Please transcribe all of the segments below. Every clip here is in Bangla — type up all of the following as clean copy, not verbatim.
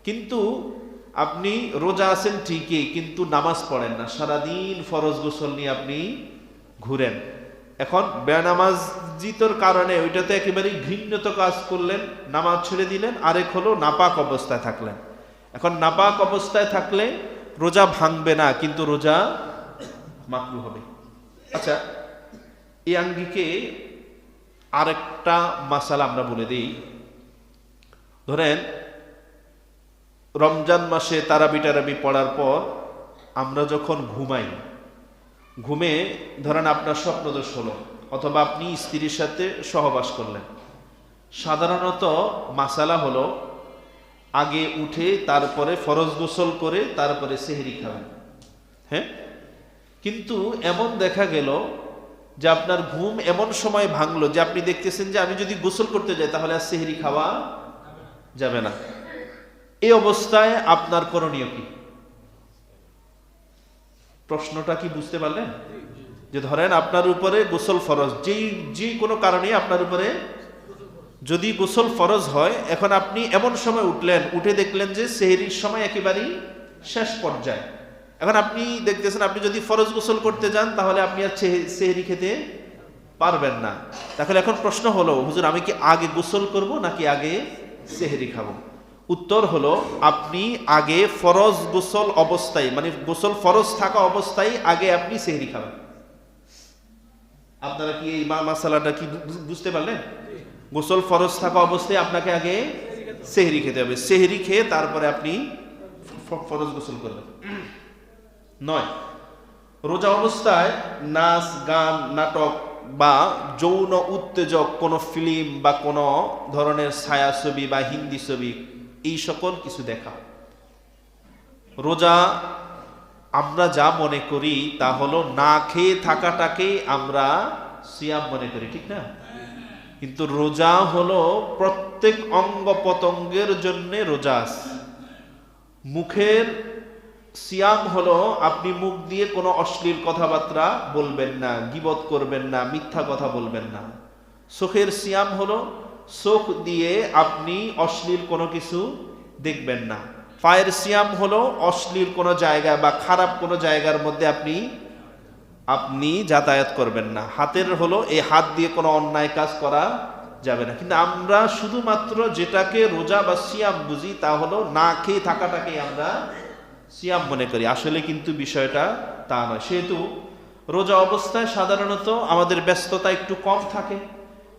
কিন্তু আপনি রোজা আছেন ঠিকই, কিন্তু নামাজ পড়েন না, সারাদিন ফরজ গোসল নিয়ে আপনি ঘুরেন। এখন বেনামাজিতর কারণে ওইটাতে একেবারেই ঘৃণ্যত কাজ করলেন, নামাজ ছেড়ে দিলেন। আরেক হলো নাপাক অবস্থায় থাকলেন। এখন নাপাক অবস্থায় থাকলে রোজা ভাঙবে না, কিন্তু রোজা মাকরুহ হবে। আচ্ছা, এই আঙ্গিকে আরেকটা মাসালা আমরা বলে দিই। ধরেন রমজান মাসে তারাবি টারাবি পড়ার পর আমরা যখন ঘুমাই, ঘুমে ধরেন আপনার স্বপ্নদোষ হলো, অথবা আপনি স্ত্রীর সাথে সহবাস করলেন। সাধারণত মাসালা হলো আগে উঠে তারপরে ফরজ গোসল করে তারপরে সেহরি খাবেন। হ্যাঁ, কিন্তু এমন দেখা গেল যে আপনার ঘুম এমন সময় ভাঙলো যে আপনি দেখতেছেন যে আমি যদি গোসল করতে যাই তাহলে আর সেহরি খাওয়া যাবে না। এই অবস্থায় আপনার করণীয় কি? প্রশ্নটা কি বুঝতে পারলেন? যে ধরেন আপনার উপরে গোসল ফরজ, যে কোনো কারণে আপনার উপরে যদি গোসল ফরজ হয়, এখন আপনি এমন সময় উঠলেন, উঠে দেখলেন যে সেহরির সময় একেবারেই শেষ পর্যায়ে। এখন আপনি দেখতেছেন আপনি যদি ফরজ গোসল করতে যান তাহলে আপনি আর সেহরি খেতে পারবেন না। তাহলে এখন প্রশ্ন হলো, হুজুর আমি কি আগে গোসল করব নাকি আগে সেহরি খাবো? উত্তর হলো আপনি আগে ফরজ গোসল অবস্থায়, মানে গোসল ফরজ থাকা অবস্থায় আগে আপনি সেহরি খাবেন। আপনারা কি এই মাসালাটা কি বুঝতে পারলেন? গোসল ফরজ থাকা অবস্থায় আপনাকে আগে সেহরি খেতে হবে, সেহরি খেয়ে তারপরে আপনি ফরজ গোসল করবেন। নয়, রোজা অবস্থায় নাচ গান নাটক বা যৌন উত্তেজক কোনো ফিল্ম বা কোনো ধরনের ছায়াছবি বা হিন্দি ছবি, এই সকল কিছু দেখা। রোজা আমরা যা মনে করি তা হলো না খেয়ে থাকাটাকে আমরা সিয়াম মনে করি, ঠিক না? কিন্তু রোজা হলো প্রত্যেক অঙ্গ প্রত্যঙ্গের জন্য রোজা আছে। মুখের সিয়াম হলো আপনি মুখ দিয়ে কোনো অশ্লীল কথাবার্তা বলবেন না, গীবত করবেন না, মিথ্যা কথা বলবেন না। চোখের সিয়াম হলো চোখ দিয়ে আপনি অশ্লীল কোনো কিছু দেখবেন না। পায়ের সিয়াম হলো অশ্লীল কোনো জায়গায় বা খারাপ কোনো জায়গার মধ্যে আপনি যাতায়াত করবেন না। হাতের হলো এই হাত দিয়ে কোনো অন্যায় কাজ করা যাবে না। কিন্তু আমরা শুধুমাত্র যেটাকে রোজা বা সিয়াম বুঝি তা হলো না খেয়ে থাকাটাকে আমরা সিয়াম মনে করি। আসলে কিন্তু বিষয়টা তা নয়। সেহেতু রোজা অবস্থায় সাধারণত আমাদের ব্যস্ততা একটু কম থাকে।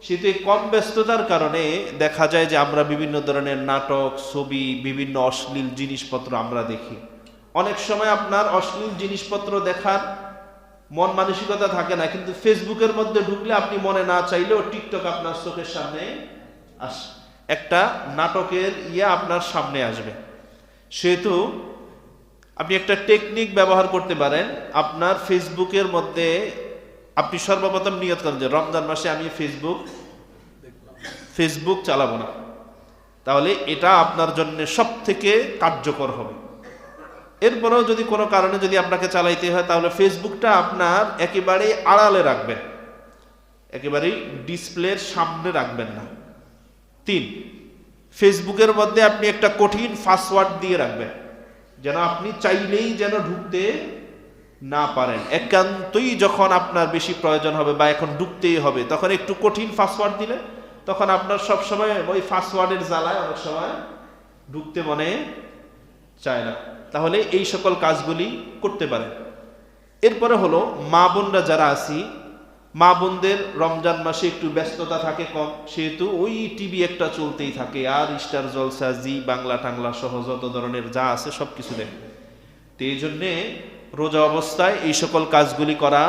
সেহেতু এই কম ব্যস্ততার কারণে দেখা যায় যে আমরা বিভিন্ন ধরনের নাটক, ছবি, বিভিন্ন অশ্লীল জিনিসপত্র আমরা দেখি। অনেক সময় আপনার অশ্লীল জিনিসপত্র দেখার মন মানসিকতা থাকে না, কিন্তু ফেসবুকের মধ্যে ঢুকলে আপনি মনে না চাইলেও টিকটক আপনার চোখের সামনে আসে, একটা নাটকের আপনার সামনে আসবে। সেহেতু আপনি একটা টেকনিক ব্যবহার করতে পারেন। আপনার ফেসবুকের মধ্যে আপনি সর্বপ্রথম নিয়ত করেন যে রমজান মাসে আমি ফেসবুক চালাবো না। তাহলে এটা আপনার জন্য সব থেকে কার্যকর হবে। এরপরেও যদি কোনো কারণে যদি আপনাকে চালাইতে হয় তাহলে ফেসবুকটা আপনার একেবারেই আড়ালে রাখবেন, একেবারেই ডিসপ্লের সামনে রাখবেন না। 3, ফেসবুকের মধ্যে আপনি একটা কঠিন পাসওয়ার্ড দিয়ে রাখবেন, যেন আপনি চাইলেই যেন ঢুকতে না পারেন। একান্তই যখন আপনার বেশি প্রয়োজন হবে বা এখন ঢুকতেই হবে, তখন একটু কঠিন পাসওয়ার্ড দিলে তখন আপনার সবসময় ওই পাসওয়ার্ডের জ্বালায় অনেক সময় ঢুকতে মনে চায় না। তাহলে এই সকল কাজগুলি করতে পারেন। এরপরে হলো মা বোনরা যারা আছি, মা বোনদের রমজান মাসে একটু ব্যস্ততা থাকে কম, সেহেতু ওই টিভি একটা চলতেই থাকে, আর স্টার জলসা, জি বাংলা টাংলা সহ যত ধরনের যা আছে সব কিছু দেখে। তো এই জন্যে রোজা অবস্থায় এই সকল কাজগুলি করা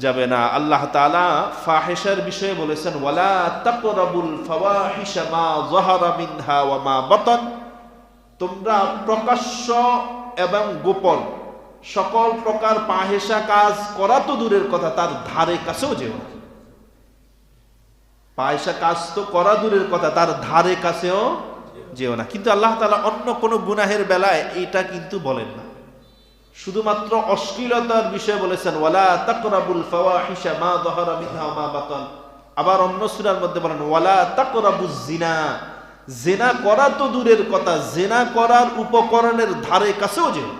যাবে না। আল্লাহ তাআলা ফাহিশার বিষয়ে বলেছেন, ওয়ালা তাকরাবুল ফাওয়াহিশা মা যাহারা মিনহা ওয়া মা বাতান, তোমরা প্রকাশ্য এবং গোপন সকল প্রকার ফাহিশা কাজ করা তো দূরের কথা, তার ধারে কাছেও যেও না। ফাহিশা কাজ তো করা দূরের কথা, তার ধারে কাছেও যেও না। কিন্তু আল্লাহ তাআলা অন্য কোনো গুনাহের বেলায় এটা কিন্তু বলেন না, শুধুমাত্র অশ্লীলতার বিষয়ে বলেছেন ওয়ালা তাকরাবুল ফাওয়াহিশা মা যাহারা মিনহা ওয়া মা বাতান। আবার অন্য সূরার মধ্যে বলেন ওয়ালা তাকরাবুজ জিনা, জেনা করা তো দূরের কথা, জেনা করার উপকরণের ধারে কাছেও যেও,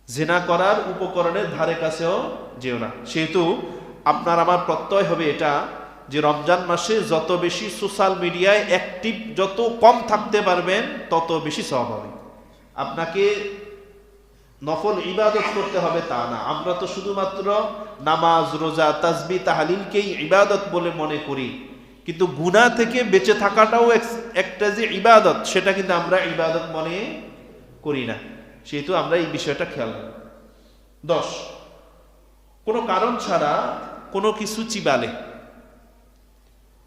জেনা করার উপকরণের ধারে কাছেও যেও না। সেহেতু আপনার আমার প্রত্যয় হবে এটা যে রমজান মাসে যত বেশি সোশ্যাল মিডিয়ায় অ্যাক্টিভ, যত কম থাকতে পারবেন তত বেশি সওয়াব হবে। আপনাকে নফল ইবাদত করতে হবে তা না, আমরা তো শুধুমাত্র নামাজ, রোজা, তাসবিহ, তাহলিলকেই ইবাদত বলে মনে করি, কিন্তু গুনাহ থেকে বেঁচে থাকাটাও একটা যে ইবাদত, সেটা কিন্তু আমরা ইবাদত মনে করি না। সেহেতু আমরা এই বিষয়টা খেয়াল রাখব। 10, কোনো কারণ ছাড়া কোনো কিছু চিবালে,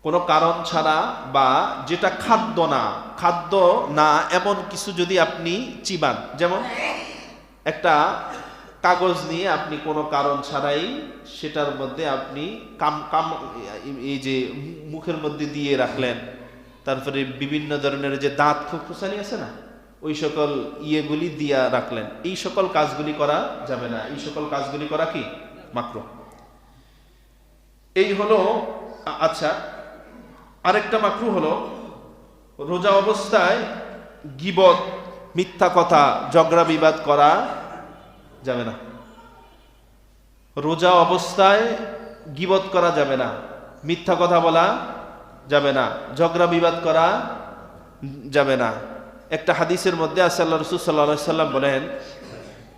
কোনো কারণ ছাড়া বা যেটা খাদ্য না এমন কিছু যদি আপনি চিবান, যেমন একটা কাগজ নিয়ে আপনি কোনো কারণ ছাড়াই সেটার মধ্যে আপনি এই যে মুখের মধ্যে দিয়ে রাখলেন, তারপরে বিভিন্ন ধরনের যে দাঁত খুঁচানি আছে না, ওই সকল ইয়েগুলি দিয়া রাখলেন, এই সকল কাজগুলি করা যাবে না। এই সকল কাজগুলি করা কি মাকরুহ। এই হলো। আচ্ছা, আরেকটা মাকরুহ হলো রোজা অবস্থায় গীবত, মিথ্যা কথা, ঝগড়া বিবাদ করা যাবে না। রোজা অবস্থায় গীবত করা যাবে না, মিথ্যা কথা বলা যাবে না, ঝগড়া বিবাদ করা যাবে না। একটা হাদিসের মধ্যে আছে, আল্লাহ রাসূল সাল্লাল্লাহু আলাইহি সাল্লাম বলেন,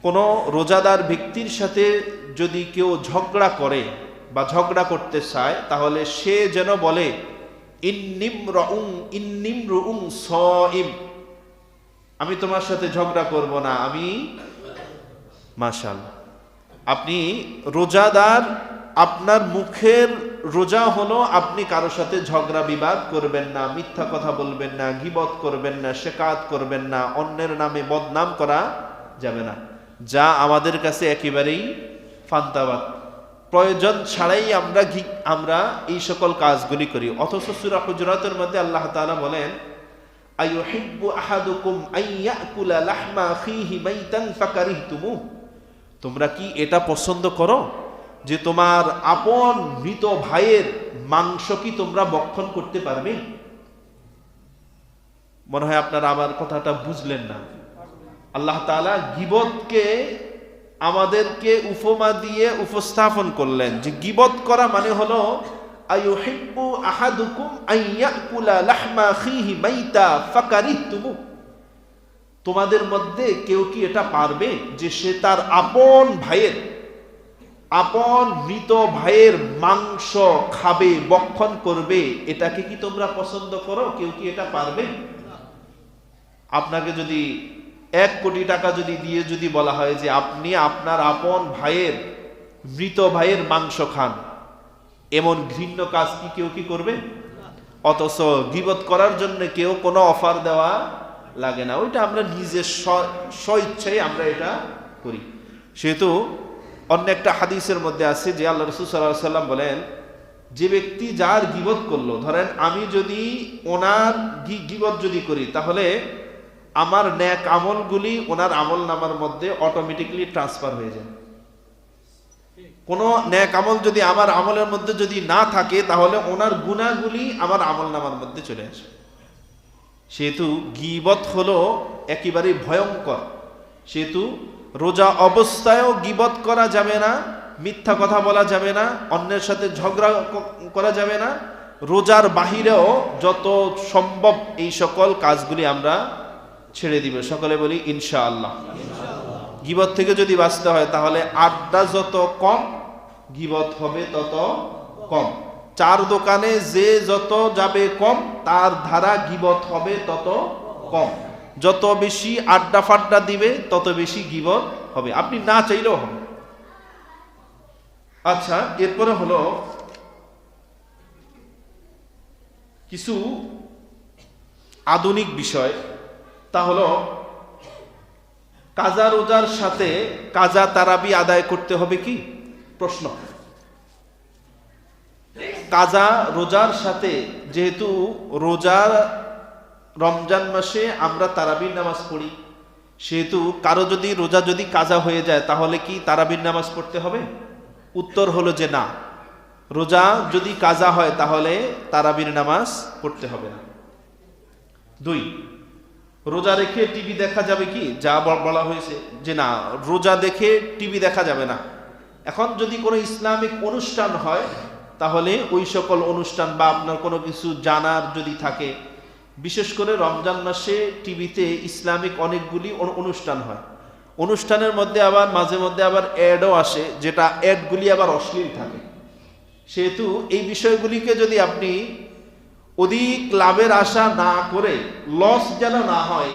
কোন রোজাদার ব্যক্তির সাথে যদি কেউ ঝগড়া করে বা ঝগড়া করতে চায়, তাহলে সে যেন বলে ইন্নিমরুউন সাইম, আমি তোমার সাথে ঝগড়া করব না, আমি মাশাআল্লাহ। আপনি রোজাদার, আপনার মুখের রোজা হলো আপনি কারো সাথে ঝগড়া বিবাদ করবেন না, মিথ্যা কথা বলবেন না, গীবত করবেন না, শেকাত করবেন না, অন্যের নামে বদনাম করা যাবে না, যা আমাদের কাছে একেবারেই ফান্তাবাদ। প্রয়োজন ছাড়াই আমরা এই সকল কাজগুলি করি। অথচ সূরা হুজুরাতের মধ্যে আল্লাহ তাআলা বলেন, আইয়ুহিব্বু আহাদুকুম আইয়াকুলা লাহমা আখিহি মাইতান ফাকারিহতুমু, তোমরা কি এটা পছন্দ করো যে তোমার আপন মৃত ভাইয়ের মাংস কি তোমরা ভক্ষণ করতে পারবে? মনে হয় আপনারা আমার কথাটা বুঝলেন না। আল্লাহ তাআলা গীবতকে আমাদেরকে উপমা দিয়ে উপস্থাপন করলেন যে গীবত করা মানে হলো আইয়ুহিব্বু আহাদুকুম আইয়াকুলা লাহমা আখিহি মাইতা ফাকারিহতুমু, তোমাদের মধ্যে কেউ কি এটা পারবে যে সে তার আপন মৃত ভাইয়ের মাংস খাবে, ভক্ষণ করবে? এটাকে কি তোমরা পছন্দ করো? কেউ কি এটা পারবে? আপনাকে যদি 1 কোটি টাকা যদি দিয়ে যদি বলা হয় যে আপনি আপনার আপন ভাইয়ের, মৃত ভাইয়ের মাংস খান, এমন ঘৃণ্য কাজ কি কেউ কি করবে? অথচ গীবত করার জন্য কেউ কোনো অফার দেওয়া লাগে না, ওইটা আমরা নিজের স্বইচ্ছায় আমরা এটা করি। সেহেতু অন্য একটা হাদিসের মধ্যে আছে যে আল্লাহ রাসূল সাল্লাল্লাহু আলাইহি সাল্লাম বলেন, যে ব্যক্তি যার গীবত করলো, ধরেন আমি যদি ওনার গীবত যদি করি, তাহলে আমার নেক আমলগুলি ওনার আমল নামার মধ্যে অটোমেটিক্যালি ট্রান্সফার হয়ে যায়। কোনো নেক আমল যদি আমার আমলের মধ্যে যদি না থাকে, তাহলে ওনার গুনাহগুলি আমার আমল নামার মধ্যে চলে আসে। সেহেতু গীবত হলো একেবারে ভয়ঙ্কর। সেহেতু রোজা অবস্থায়ও গীবত করা যাবে না, মিথ্যা কথা বলা যাবে না, অন্যের সাথে ঝগড়া করা যাবে না। রোজার বাহিরেও যত সম্ভব এই সকল কাজগুলি আমরা ছেড়ে দিব। সকলে বলি ইনশাআল্লাহ। গীবত থেকে যদি বাঁচতে হয়, তাহলে আড্ডা যত কম, গীবত হবে তত কম। চার দোকানে যে যত যাবে কম, তার ধারা গীবত হবে তত কম। যত বেশি আড্ডা ফাড্ডা দিবে, তত বেশি গীবত হবে, আপনি না চাইলেও হবে। আচ্ছা, এরপরে হলো কিছু আধুনিক বিষয়। তা হলো কাজা রোজার সাথে কাজা তারাবি আদায় করতে হবে কি? প্রশ্ন। কাজা রোজার সাথে, যেহেতু রোজার রমজান মাসে আমরা তারাবির নামাজ পড়ি, সেহেতু কারো যদি রোজা যদি কাজা হয়ে যায়, তাহলে কি তারাবির নামাজ পড়তে হবে? উত্তর হলো যে না। রোজা যদি কাজা হয় তাহলে তারাবির নামাজ পড়তে হবে না। 2, রোজা রেখে টিভি দেখা যাবে কি? যা বলা হয়েছে যে না, রোজা দেখে টিভি দেখা যাবে না। এখন যদি কোনো ইসলামিক অনুষ্ঠান হয় তাহলে ওই সকল অনুষ্ঠান বা আপনার কোনো কিছু জানার যদি থাকে, বিশেষ করে রমজান মাসে টিভিতে ইসলামিক অনেকগুলি অনুষ্ঠান হয়, অনুষ্ঠানের মধ্যে আবার মাঝে মধ্যে আবার অ্যাডও আসে, যেটা অ্যাডগুলি আবার অশ্লীল থাকে। সেহেতু এই বিষয়গুলিকে যদি আপনি অধিক লাভের আশা না করে, লস যেন না হয়